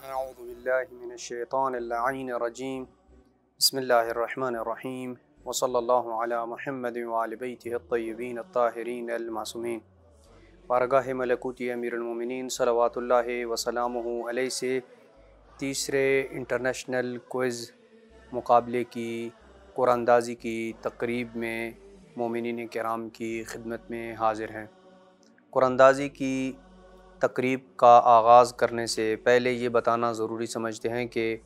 اعوذ باللہ من الشیطان اللعین الرجیم بسم اللہ الرحمن الرحیم وصلی اللہ علی محمد وعلی بیتہ الطیبین الطاہرین المعصومین۔ بارگاہ ملکوتی امیر المومنین صلوات اللہ وسلامہ علیہ سے تیسرے انٹرنیشنل کوئز مقابلے کی قرآن اندازی کی تقریب میں مومنین کرام کی خدمت میں حاضر ہیں۔ قرآن اندازی کی تقریب کا آغاز کرنے سے پہلے یہ بتانا ضروری سمجھتے ہیں کہ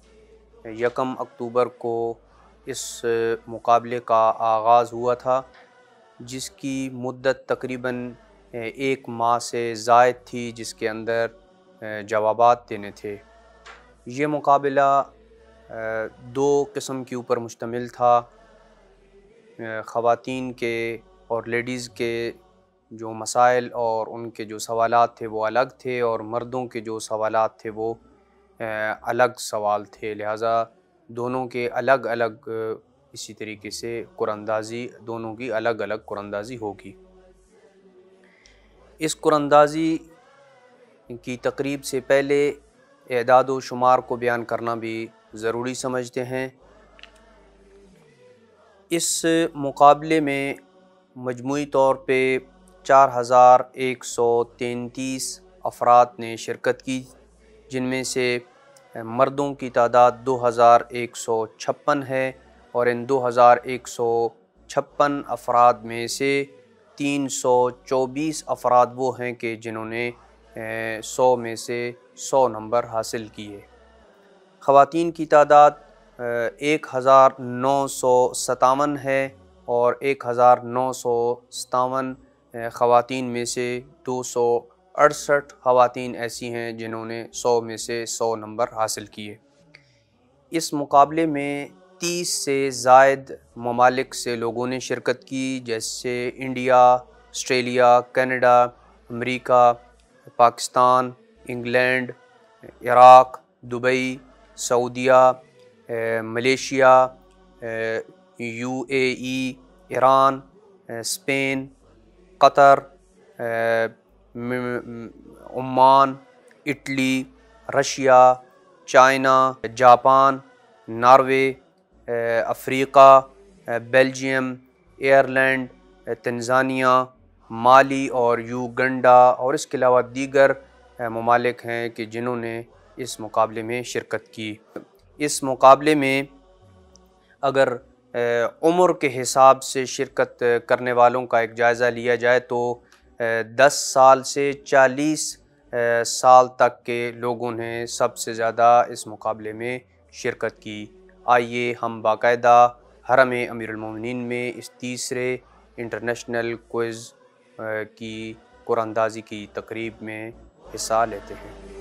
1 اکتوبر کو اس مقابلے کا آغاز ہوا تھا، جس کی مدت تقریباً 1 ماہ سے زائد تھی، جس کے اندر جوابات دینے تھے۔ یہ مقابلہ 2 قسم کے اوپر مشتمل تھا۔ خواتین کے اور لیڈیز کے جو مسائل اور ان کے جو سوالات تھے وہ الگ تھے، اور مردوں کے جو سوالات تھے وہ الگ سوال تھے، لہٰذا دونوں کے الگ الگ اسی طریقے سے قرآن اندازی دونوں کی الگ الگ قرآن اندازی ہوگی۔ اس قرآن اندازی کی تقریب سے پہلے اعداد و شمار کو بیان کرنا بھی ضروری سمجھتے ہیں۔ اس مقابلے میں مجموعی طور پہ 4133 افراد نے شرکت کی، جن میں سے مردوں کی تعداد 2156 ہے، اور ان 2156 افراد میں سے 324 افراد وہ ہیں کہ جنہوں نے 100 میں سے 100 نمبر حاصل کیے۔ خواتین کی تعداد 1957 ہے، اور 1957 خواتین میں سے 268 خواتین ایسی ہیں جنہوں نے 100 میں سے 100 نمبر حاصل کیے۔ اس مقابلے میں 30 سے زائد ممالک سے لوگوں نے شرکت کی، جیسے انڈیا، آسٹریلیا، کینیڈا، امریکہ، پاکستان، انگلینڈ، عراق، دبئی، سعودیہ، Malaysia, UAE، Iran, Spain, Qatar, Oman, Italy, Russia, China, Japan, Norway, Africa, Belgium, Ireland, Tanzania, Mali اور یوگنڈا، اور اس کے علاوہ دیگر ممالک ہیں کہ جنہوں نے اس مقابلے میں شرکت کی۔ اس مقابلے میں اگر عمر کے حساب سے شرکت کرنے والوں کا ایک جائزہ لیا جائے تو 10 سال سے 40 سال تک کے لوگوں نے سب سے زیادہ اس مقابلے میں شرکت کی۔ آئیے ہم باقاعدہ حرم امیر المومنین میں اس تیسرے انٹرنیشنل کوئز کی قرآن اندازی کی تقریب میں حصہ لیتے ہیں۔